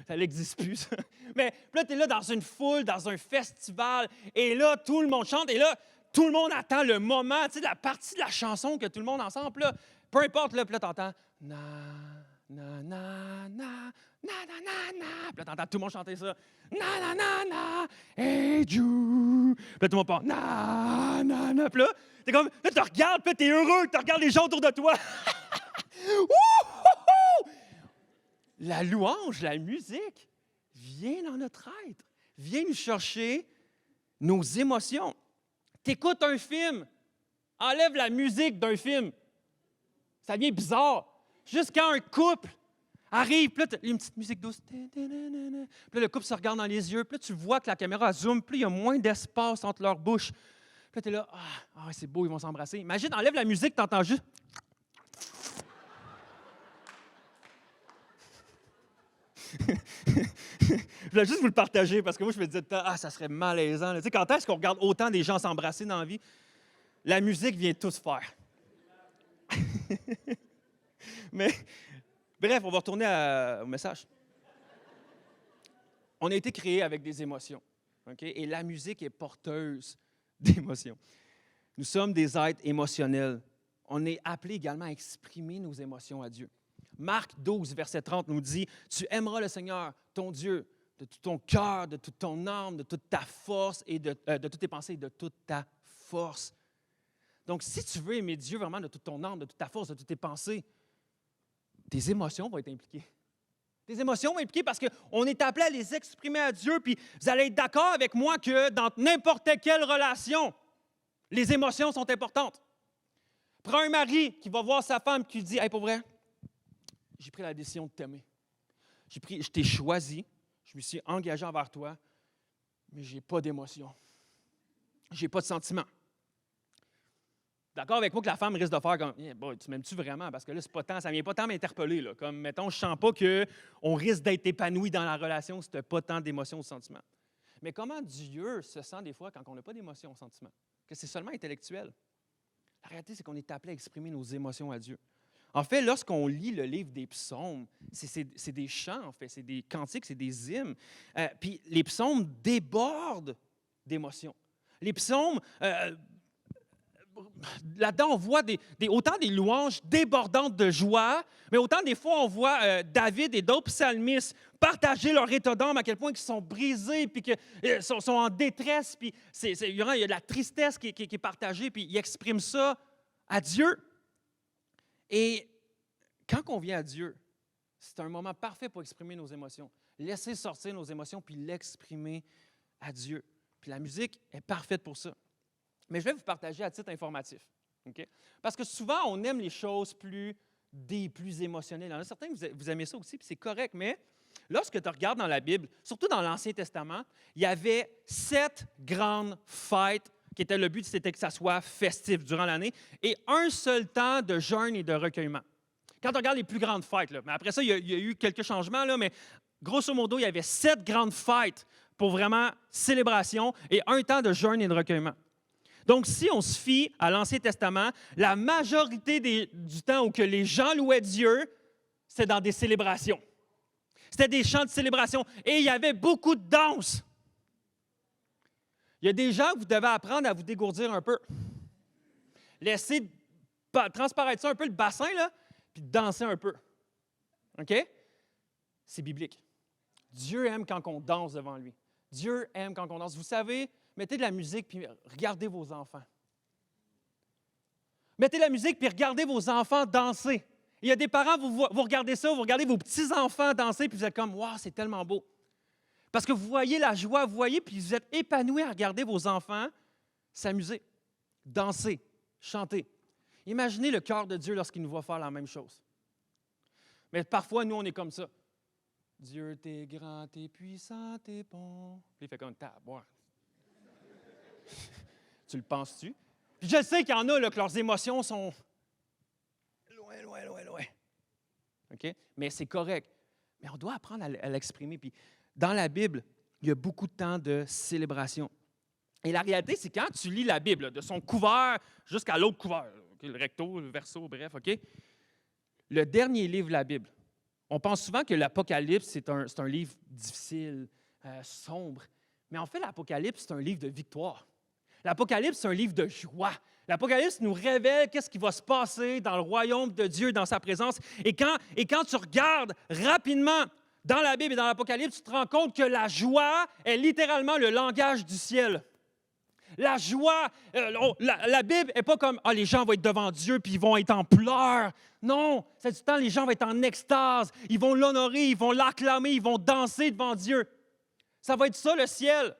Ça n'existe plus, ça. Mais là, tu es là dans une foule, dans un festival, et là, tout le monde chante, et là, tout le monde attend le moment, tu sais, la partie de la chanson que tout le monde ensemble, là, peu importe, là, puis là, t'entends « na, na, na, na, na, na, na, na », puis là, t'entends tout le monde chanter ça « na, na, na, na, hey, you », puis là, tout le monde part « na, na, na », puis là, t'es comme, là, tu regardes, puis là, t'es heureux, tu regardes les gens autour de toi. La louange, la musique, vient dans notre être, vient nous chercher nos émotions. T'écoutes un film, enlève la musique d'un film, ça devient bizarre. Juste quand un couple arrive, puis là, il y a une petite musique douce, puis là, le couple se regarde dans les yeux, puis là, tu vois que la caméra zoome, puis il y a moins d'espace entre leurs bouches. Puis là, tu es là, c'est beau, ils vont s'embrasser. Imagine, enlève la musique, tu entends juste... Je voulais juste vous le partager parce que moi, je me disais, ça serait malaisant. Tu sais, quand est-ce qu'on regarde autant des gens s'embrasser dans la vie? La musique vient tout se faire. Mais, bref, on va retourner au message. On a été créés avec des émotions. Okay? Et la musique est porteuse d'émotions. Nous sommes des êtres émotionnels. On est appelés également à exprimer nos émotions à Dieu. Marc 12, verset 30 nous dit « Tu aimeras le Seigneur, ton Dieu, de tout ton cœur, de toute ton âme, de toute ta force et de toutes tes pensées et de toute ta force. » Donc, si tu veux aimer Dieu vraiment de toute ton âme, de toute ta force, de toutes tes pensées, tes émotions vont être impliquées. Tes émotions vont être impliquées parce qu'on est appelé à les exprimer à Dieu, puis vous allez être d'accord avec moi que dans n'importe quelle relation, les émotions sont importantes. Prends un mari qui va voir sa femme qui lui dit « Hey, pour vrai, j'ai pris la décision de t'aimer. Je t'ai choisi, je me suis engagé envers toi, mais je n'ai pas d'émotion. Je n'ai pas de sentiment. » D'accord avec moi que la femme risque de faire comme « Tu m'aimes-tu vraiment? » Parce que là, ça ne vient pas tant m'interpeller. Là. Comme, mettons, je ne sens pas qu'on risque d'être épanoui dans la relation si tu n'as pas tant d'émotions ou de sentiments. Mais comment Dieu se sent des fois quand on n'a pas d'émotions ou de sentiments? Que c'est seulement intellectuel. La réalité, c'est qu'on est appelé à exprimer nos émotions à Dieu. En fait, lorsqu'on lit le livre des psaumes, c'est des chants, en fait, c'est des cantiques, c'est des hymnes. Puis les psaumes débordent d'émotions. Les psaumes, là-dedans, on voit autant des louanges débordantes de joie, mais autant des fois, on voit David et d'autres psalmistes partager leur état d'âme, à quel point ils sont brisés, puis qu'ils sont en détresse, puis il y a de la tristesse qui est partagée, puis ils expriment ça à Dieu. Et quand on vient à Dieu, c'est un moment parfait pour exprimer nos émotions. Laisser sortir nos émotions puis l'exprimer à Dieu. Puis la musique est parfaite pour ça. Mais je vais vous partager à titre informatif. Okay? Parce que souvent, on aime les choses plus émotionnelles. Il y en a certains que vous aimez ça aussi, puis c'est correct. Mais lorsque tu regardes dans la Bible, surtout dans l'Ancien Testament, il y avait 7 grandes fêtes qui étaient le but, c'était que ça soit festif durant l'année, et un seul temps de jeûne et de recueillement. Quand on regarde les plus grandes fêtes, là, mais après ça, il y a eu quelques changements, là, mais grosso modo, il y avait 7 grandes fêtes pour vraiment célébration et un temps de jeûne et de recueillement. Donc, si on se fie à l'Ancien Testament, la majorité du temps où que les gens louaient Dieu, c'était dans des célébrations. C'était des chants de célébration et il y avait beaucoup de danse. Il y a des gens que vous devez apprendre à vous dégourdir un peu. Laissez transparaître ça un peu le bassin, là, puis danser un peu. OK? C'est biblique. Dieu aime quand on danse devant lui. Dieu aime quand on danse. Vous savez, mettez de la musique puis regardez vos enfants. Mettez de la musique puis regardez vos enfants danser. Il y a des parents, vous regardez ça, vous regardez vos petits-enfants danser puis vous êtes comme « Wow, c'est tellement beau! » Parce que vous voyez la joie, vous voyez, puis vous êtes épanouis à regarder vos enfants s'amuser, danser, chanter. Imaginez le cœur de Dieu lorsqu'il nous voit faire la même chose. Mais parfois, nous, on est comme ça. Dieu, t'es grand, t'es puissant, t'es bon. Puis il fait comme boire. Tu le penses-tu? Puis je sais qu'il y en a là, que leurs émotions sont loin, loin, loin, loin. OK? Mais c'est correct. Mais on doit apprendre à l'exprimer. Puis dans la Bible, il y a beaucoup de temps de célébration. Et la réalité, c'est quand tu lis la Bible, là, de son couvert jusqu'à l'autre couvert, okay, le recto, le verso, bref, OK? Le dernier livre de la Bible, on pense souvent que l'Apocalypse, c'est un livre difficile, sombre. Mais en fait, l'Apocalypse, c'est un livre de victoire. L'Apocalypse, c'est un livre de joie. L'Apocalypse nous révèle qu'est-ce qui va se passer dans le royaume de Dieu, dans sa présence. Et quand tu regardes rapidement dans la Bible et dans l'Apocalypse, tu te rends compte que la joie est littéralement le langage du ciel. La joie, la Bible n'est pas comme les gens vont être devant Dieu puis ils vont être en pleurs. Non, c'est du temps, les gens vont être en extase. Ils vont l'honorer, ils vont l'acclamer, ils vont danser devant Dieu. Ça va être ça le ciel.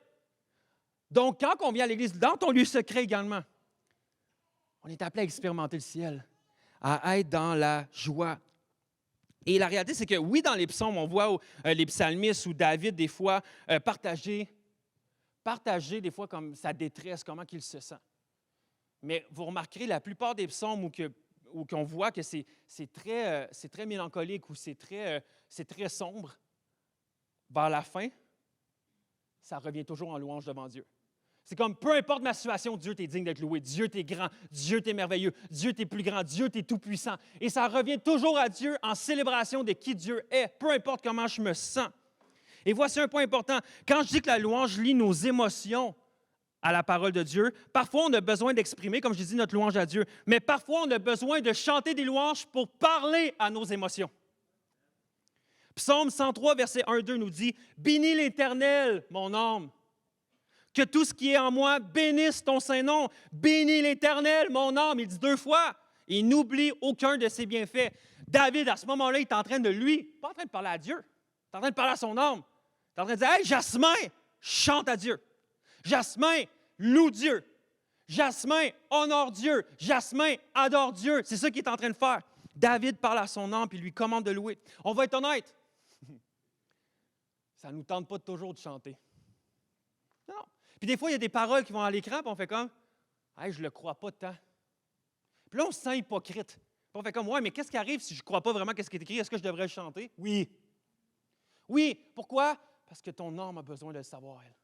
Donc, quand on vient à l'Église, dans ton lieu secret également, on est appelé à expérimenter le ciel, à être dans la joie. Et la réalité, c'est que oui, dans les psaumes, on voit les psalmistes ou David, des fois, partager des fois comme sa détresse, comment il se sent. Mais vous remarquerez, la plupart des psaumes où qu'on voit que c'est très mélancolique ou c'est très sombre, vers la fin, ça revient toujours en louange devant Dieu. C'est comme, peu importe ma situation, Dieu, t'es digne d'être loué. Dieu, t'es grand. Dieu, t'es merveilleux. Dieu, t'es plus grand. Dieu, t'es tout-puissant. Et ça revient toujours à Dieu en célébration de qui Dieu est, peu importe comment je me sens. Et voici un point important. Quand je dis que la louange lie nos émotions à la parole de Dieu, parfois on a besoin d'exprimer, comme je dis, notre louange à Dieu, mais parfois on a besoin de chanter des louanges pour parler à nos émotions. Psaume 103, verset 1-2 nous dit « Bénis l'Éternel, mon âme. Que tout ce qui est en moi bénisse ton Saint-Nom. Bénis l'Éternel, mon âme. » Il dit 2 fois. Il n'oublie aucun de ses bienfaits. David, à ce moment-là, il est en train de pas en train de parler à Dieu. Il est en train de parler à son âme. Il est en train de dire « Hey, Jasmin, chante à Dieu. Jasmin, loue Dieu. Jasmin, honore Dieu. Jasmin, adore Dieu. » C'est ça qu'il est en train de faire. David parle à son âme et lui commande de louer. On va être honnête. Ça ne nous tente pas toujours de chanter. Non. Puis des fois, il y a des paroles qui vont à l'écran, puis on fait comme « Hey, je ne le crois pas tant. » Puis là, on se sent hypocrite. Puis on fait comme « Ouais, mais qu'est-ce qui arrive si je ne crois pas vraiment ce qui est écrit? Est-ce que je devrais le chanter? » Oui. Oui. Pourquoi? Parce que ton âme a besoin de le savoir, elle.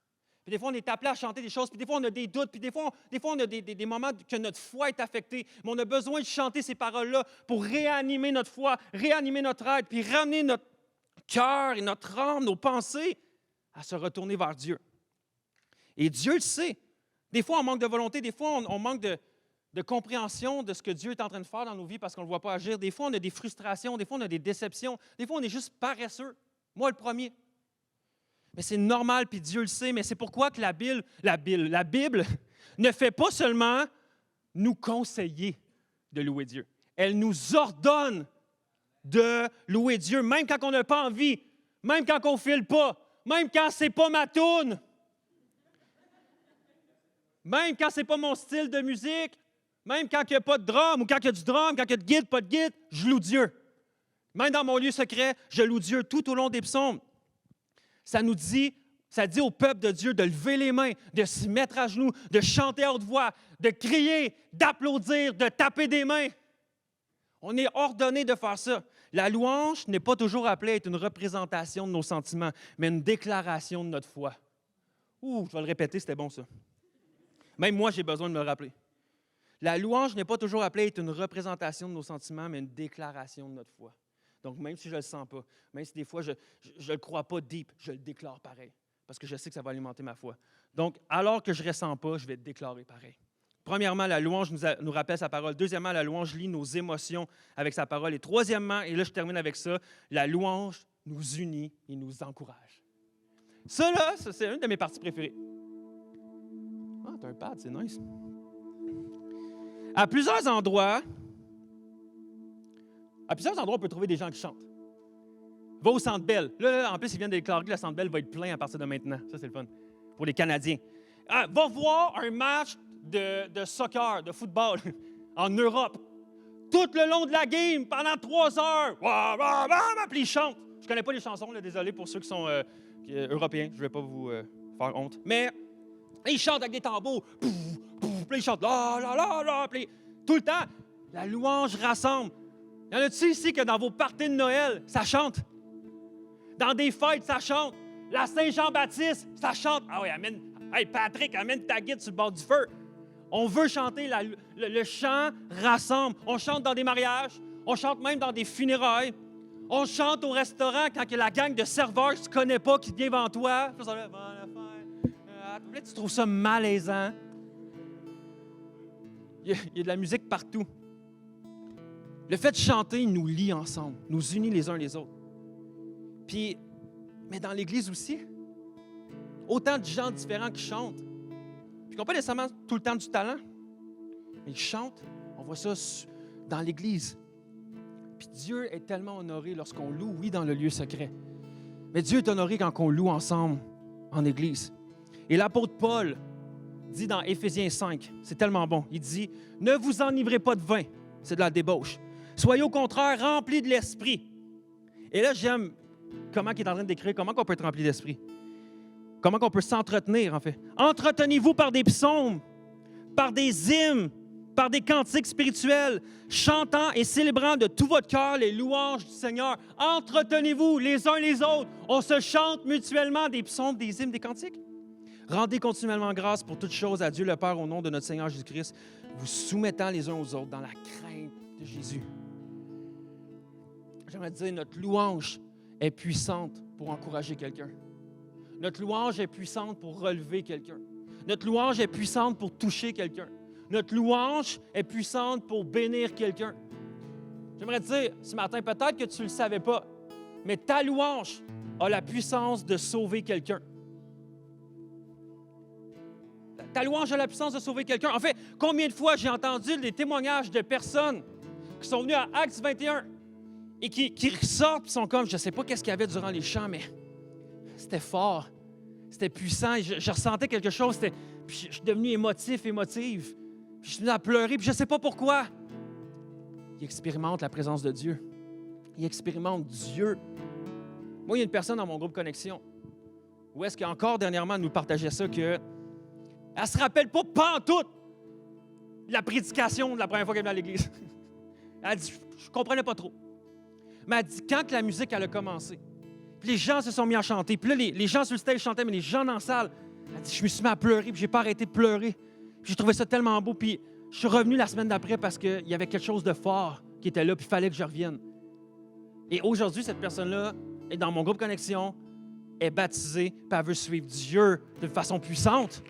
Puis des fois, on est appelé à chanter des choses, puis des fois, on a des doutes, puis des fois, on a des moments que notre foi est affectée. Mais on a besoin de chanter ces paroles-là pour réanimer notre foi, réanimer notre être, puis ramener notre cœur et notre âme, nos pensées, à se retourner vers Dieu. Et Dieu le sait. Des fois, on manque de volonté, des fois, on manque de compréhension de ce que Dieu est en train de faire dans nos vies parce qu'on ne le voit pas agir. Des fois, on a des frustrations, des fois, on a des déceptions, des fois, on est juste paresseux. Moi, le premier. Mais c'est normal, puis Dieu le sait, mais c'est pourquoi que la Bible ne fait pas seulement nous conseiller de louer Dieu. Elle nous ordonne de louer Dieu, même quand on n'a pas envie, même quand on ne file pas, même quand ce n'est pas ma toune, même quand ce n'est pas mon style de musique, même quand il n'y a pas de drum, ou quand il y a du drum, quand il y a de guide, pas de guide, je loue Dieu. Même dans mon lieu secret, je loue Dieu tout au long des psaumes. Ça dit au peuple de Dieu de lever les mains, de se mettre à genoux, de chanter à haute voix, de crier, d'applaudir, de taper des mains. On est ordonné de faire ça. La louange n'est pas toujours appelée à être une représentation de nos sentiments, mais une déclaration de notre foi. Je vais le répéter, c'était bon ça. Même moi, j'ai besoin de me le rappeler. La louange n'est pas toujours appelée à être une représentation de nos sentiments, mais une déclaration de notre foi. Donc, même si je ne le sens pas, même si des fois je ne le crois pas deep, je le déclare pareil, parce que je sais que ça va alimenter ma foi. Donc, alors que je ne ressens pas, je vais déclarer pareil. Premièrement, la louange nous rappelle sa parole. Deuxièmement, la louange lie nos émotions avec sa parole. Et troisièmement, et là je termine avec ça, la louange nous unit et nous encourage. Ça, c'est une de mes parties préférées. Ah, t'as un pad, c'est nice. À plusieurs endroits, on peut trouver des gens qui chantent. Va au Centre Bell. Là, en plus, ils viennent de déclarer que le Centre Bell va être plein à partir de maintenant. Ça, c'est le fun. Pour les Canadiens. Va voir un match de soccer, de football, en Europe. Tout le long de la game, pendant 3 heures. Puis ils chantent. Je ne connais pas les chansons, là, désolé pour ceux qui sont européens. Je ne vais pas vous faire honte. Mais ils chantent avec des tambours. Puis ils chantent. Puis tout le temps, la louange rassemble. Y en a-t-il ici que dans vos parties de Noël, ça chante? Dans des fêtes, ça chante. La Saint-Jean-Baptiste, ça chante. Ah oui, amène Hey, Patrick, amène ta guide sur le bord du feu. On veut chanter, le chant rassemble. On chante dans des mariages, on chante même dans des funérailles. On chante au restaurant quand il y a la gang de serveurs que tu ne connais pas qui vient devant toi. Là, tu trouves ça malaisant. Il y a de la musique partout. Le fait de chanter nous lie ensemble, nous unit les uns les autres. Mais dans l'Église aussi, autant de gens différents qui chantent, puis qui n'ont pas nécessairement tout le temps du talent, mais ils chantent. On voit ça dans l'Église. Puis Dieu est tellement honoré lorsqu'on loue, oui, dans le lieu secret. Mais Dieu est honoré quand on loue ensemble en Église. Et l'apôtre Paul dit dans Éphésiens 5, c'est tellement bon, il dit « Ne vous enivrez pas de vin, c'est de la débauche. Soyez au contraire remplis de l'Esprit. » Et là, j'aime comment il est en train de décrire comment on peut être rempli d'Esprit. Comment on peut s'entretenir, en fait. Entretenez-vous par des psaumes, par des hymnes, par des cantiques spirituels, chantant et célébrant de tout votre cœur les louanges du Seigneur. Entretenez-vous les uns les autres. On se chante mutuellement des psaumes, des hymnes, des cantiques. Rendez continuellement grâce pour toutes choses à Dieu le Père au nom de notre Seigneur Jésus-Christ, vous soumettant les uns aux autres dans la crainte de Jésus. J'aimerais dire, notre louange est puissante pour encourager quelqu'un. Notre louange est puissante pour relever quelqu'un. Notre louange est puissante pour toucher quelqu'un. Notre louange est puissante pour bénir quelqu'un. J'aimerais dire, ce matin, peut-être que tu ne le savais pas, mais ta louange a la puissance de sauver quelqu'un. Ta louange a la puissance de sauver quelqu'un. En fait, combien de fois j'ai entendu des témoignages de personnes qui sont venues à Actes 21 et qui ressortent et sont comme, je ne sais pas qu'est-ce qu'il y avait durant les chants, mais c'était fort, c'était puissant, je ressentais quelque chose, puis je suis devenu émotive, puis je suis venu à pleurer, puis je ne sais pas pourquoi. Il expérimente la présence de Dieu. Il expérimente Dieu. Moi, il y a une personne dans mon groupe Connexion, où est-ce qu'encore dernièrement, elle nous partageait ça, qu'elle ne se rappelle pas pantoute la prédication de la première fois qu'elle est venue à l'Église. Elle a dit, je ne comprenais pas trop. Mais elle dit, quand la musique elle a commencé, puis les gens se sont mis à chanter, puis là, les gens sur le stage chantaient, mais les gens dans la salle, elle dit, je me suis mis à pleurer, puis je n'ai pas arrêté de pleurer. Puis j'ai trouvé ça tellement beau, puis je suis revenu la semaine d'après parce qu'il y avait quelque chose de fort qui était là, puis il fallait que je revienne. Et aujourd'hui, cette personne-là est dans mon groupe Connexion, est baptisée, puis elle veut suivre Dieu de façon puissante.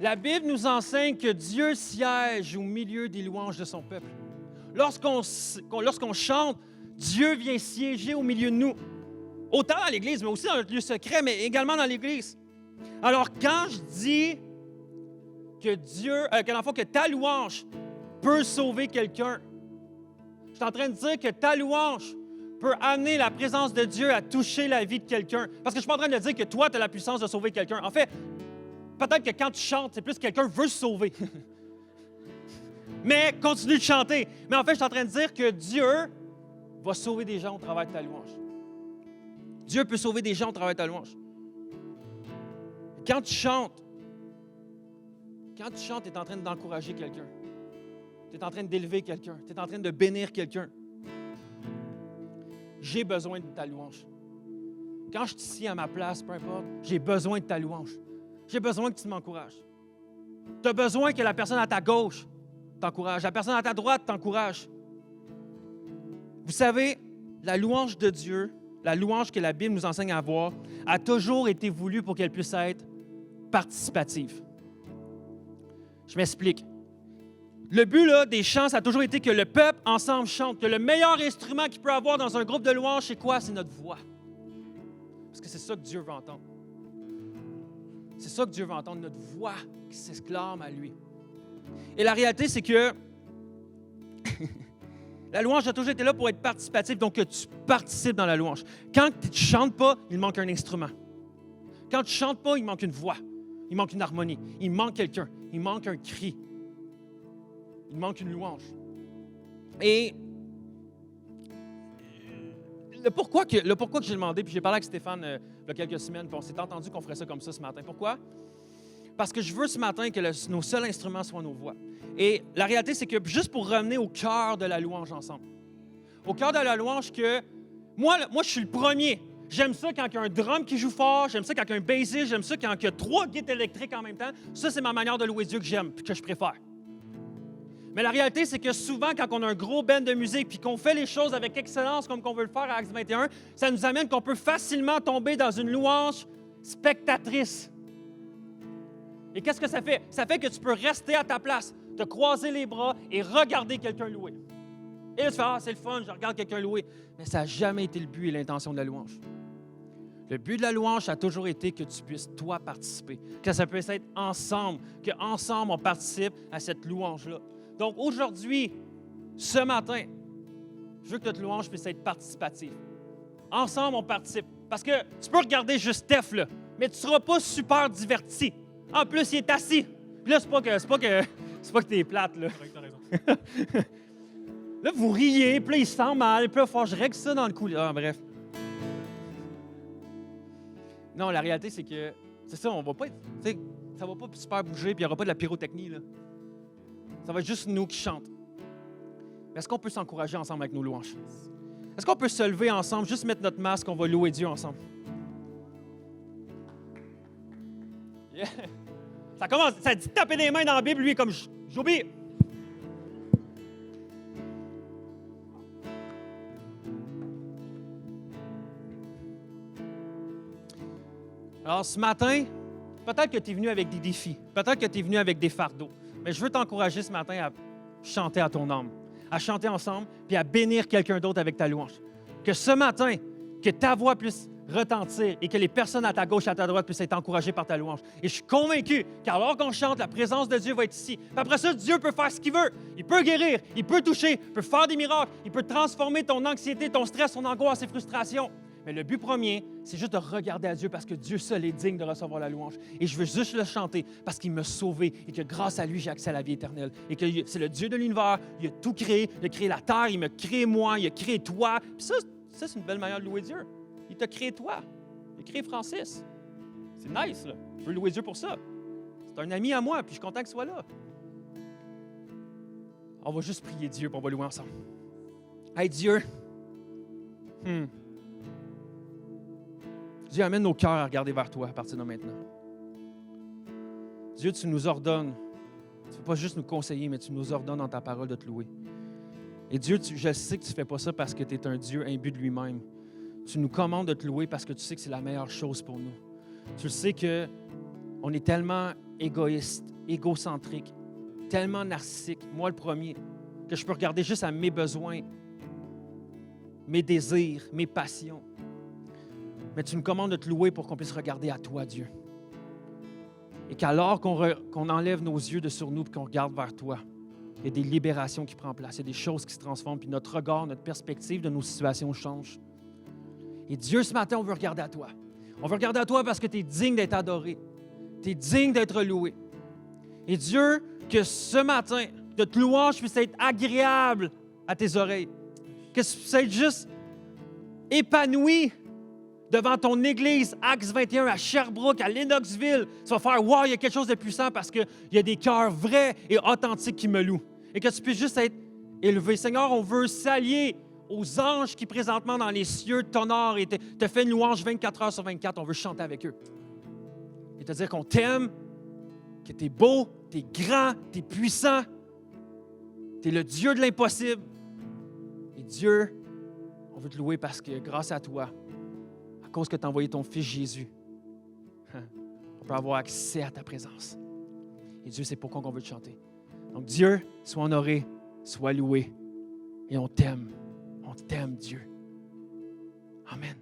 La Bible nous enseigne que Dieu siège au milieu des louanges de son peuple. Lorsqu'on chante, Dieu vient siéger au milieu de nous. Autant dans l'Église, mais aussi dans notre lieu secret, mais également dans l'Église. Alors, quand je dis que ta louange peut sauver quelqu'un, je suis en train de dire que ta louange peut amener la présence de Dieu à toucher la vie de quelqu'un. Parce que je ne suis pas en train de dire que toi, tu as la puissance de sauver quelqu'un. En fait, peut-être que quand tu chantes, c'est plus que quelqu'un veut se sauver. Mais continue de chanter. Mais en fait, je suis en train de dire que Dieu va sauver des gens au travers de ta louange. Dieu peut sauver des gens au travers de ta louange. Quand tu chantes, tu es en train d'encourager quelqu'un. Tu es en train d'élever quelqu'un. Tu es en train de bénir quelqu'un. J'ai besoin de ta louange. Quand je suis ici à ma place, peu importe, j'ai besoin de ta louange. J'ai besoin que tu m'encourages. Tu as besoin que la personne à ta gauche t'encourage, la personne à ta droite t'encourage. Vous savez, la louange de Dieu, la louange que la Bible nous enseigne à avoir, a toujours été voulue pour qu'elle puisse être participative. Je m'explique. Le but là, des chants, ça a toujours été que le peuple ensemble chante, que le meilleur instrument qu'il peut avoir dans un groupe de louanges, c'est quoi? C'est notre voix. Parce que c'est ça que Dieu veut entendre. C'est ça que Dieu veut entendre, notre voix qui s'exclame à lui. Et la réalité, c'est que la louange a toujours été là pour être participative, donc que tu participes dans la louange. Quand tu ne chantes pas, il manque un instrument. Quand tu ne chantes pas, il manque une voix, il manque une harmonie, il manque quelqu'un, il manque un cri, il manque une louange. Et le pourquoi que j'ai demandé, puis j'ai parlé avec Stéphane il y a quelques semaines, puis on s'est entendu qu'on ferait ça comme ça ce matin. Pourquoi? Parce que je veux ce matin que nos seuls instruments soient nos voix. Et la réalité, c'est que juste pour revenir au cœur de la louange ensemble, au cœur de la louange que moi je suis le premier J'aime ça quand il y a un drum qui joue fort. J'aime ça quand il y a un bassiste. J'aime ça quand il y a 3 guides électriques en même temps. Ça, c'est ma manière de louer Dieu que j'aime et que je préfère. Mais la réalité, c'est que souvent, quand on a un gros band de musique puis qu'on fait les choses avec excellence comme qu'on veut le faire à Acts 21, ça nous amène qu'on peut facilement tomber dans une louange spectatrice. Et qu'est-ce que ça fait? Ça fait que tu peux rester à ta place, te croiser les bras et regarder quelqu'un louer. Et là, tu fais « Ah, c'est le fun, je regarde quelqu'un louer. » Mais ça n'a jamais été le but et l'intention de la louange. Le but de la louange a toujours été que tu puisses, toi, participer. Que ça puisse être ensemble, qu'ensemble, on participe à cette louange-là. Donc, aujourd'hui, ce matin, je veux que notre louange puisse être participative. Ensemble, on participe. Parce que tu peux regarder juste Steph, là, mais tu ne seras pas super diverti. En plus, il est assis. Puis là, c'est pas que t'es plate, là. T'as raison. Là, vous riez, puis là, il se sent mal, puis là, il faut que je règle ça dans le cou. Ah, bref. Non, la réalité, c'est que, c'est ça, on va pas être, tu sais, ça va pas super bouger, puis il n'y aura pas de la pyrotechnie, là. Ça va être juste nous qui chantons. Mais est-ce qu'on peut s'encourager ensemble avec nos louanges? Est-ce qu'on peut se lever ensemble, juste mettre notre masque, on va louer Dieu ensemble? Yeah. Ça commence, ça dit taper des mains dans la Bible, lui, comme j'oublie. Alors, ce matin, peut-être que tu es venu avec des défis, peut-être que tu es venu avec des fardeaux, mais je veux t'encourager ce matin à chanter à ton âme, à chanter ensemble, puis à bénir quelqu'un d'autre avec ta louange. Que ce matin, que ta voix puisse retentir et que les personnes à ta gauche et à ta droite puissent être encouragées par ta louange. Et je suis convaincu qu'alors qu'on chante, la présence de Dieu va être ici. Puis après ça, Dieu peut faire ce qu'il veut. Il peut guérir, il peut toucher, il peut faire des miracles, il peut transformer ton anxiété, ton stress, ton angoisse et frustrations. Mais le but premier, c'est juste de regarder à Dieu parce que Dieu seul est digne de recevoir la louange. Et je veux juste le chanter parce qu'il m'a sauvé et que grâce à lui, j'ai accès à la vie éternelle. Et que c'est le Dieu de l'univers, il a tout créé, il a créé la terre, il m'a créé moi, il a créé toi. Puis ça, c'est une belle manière de louer Dieu. Il t'a créé toi, il a créé Francis. C'est nice, là. Je veux louer Dieu pour ça. C'est un ami à moi, puis je suis content qu'il soit là. On va juste prier Dieu, puis on va louer ensemble. Hey Dieu, Dieu, amène nos cœurs à regarder vers toi à partir de maintenant. Dieu, tu nous ordonnes, tu ne veux pas juste nous conseiller, mais tu nous ordonnes dans ta parole de te louer. Et Dieu, je sais que tu ne fais pas ça parce que tu es un Dieu imbu de lui-même. Tu nous commandes de te louer parce que tu sais que c'est la meilleure chose pour nous. Tu sais qu'on est tellement égoïste, égocentrique, tellement narcissique, moi le premier, que je peux regarder juste à mes besoins, mes désirs, mes passions. Mais tu nous commandes de te louer pour qu'on puisse regarder à toi, Dieu. Et qu'alors qu'on enlève nos yeux de sur nous et qu'on regarde vers toi, il y a des libérations qui prennent place, il y a des choses qui se transforment, puis notre regard, notre perspective de nos situations change. Et Dieu, ce matin, on veut regarder à toi. On veut regarder à toi parce que tu es digne d'être adoré. Tu es digne d'être loué. Et Dieu, que ce matin, notre louange puisse être agréable à tes oreilles. Que tu puisses être juste épanoui devant ton église, Acts 21, à Sherbrooke, à Lennoxville. Tu vas faire « Wow, il y a quelque chose de puissant parce qu'il y a des cœurs vrais et authentiques qui me louent. » Et que tu puisses juste être élevé. Seigneur, on veut s'allier aux anges qui, présentement, dans les cieux, t'honorent et te fait une louange 24 heures sur 24. On veut chanter avec eux. Et te dire qu'on t'aime, que t'es beau, t'es grand, t'es puissant, t'es le Dieu de l'impossible. Et Dieu, on veut te louer parce que grâce à toi, à cause que tu as envoyé ton Fils Jésus, on peut avoir accès à ta présence. Et Dieu, c'est pourquoi on veut te chanter. Donc Dieu, sois honoré, sois loué. Et on t'aime. On t'aime, Dieu. Amen.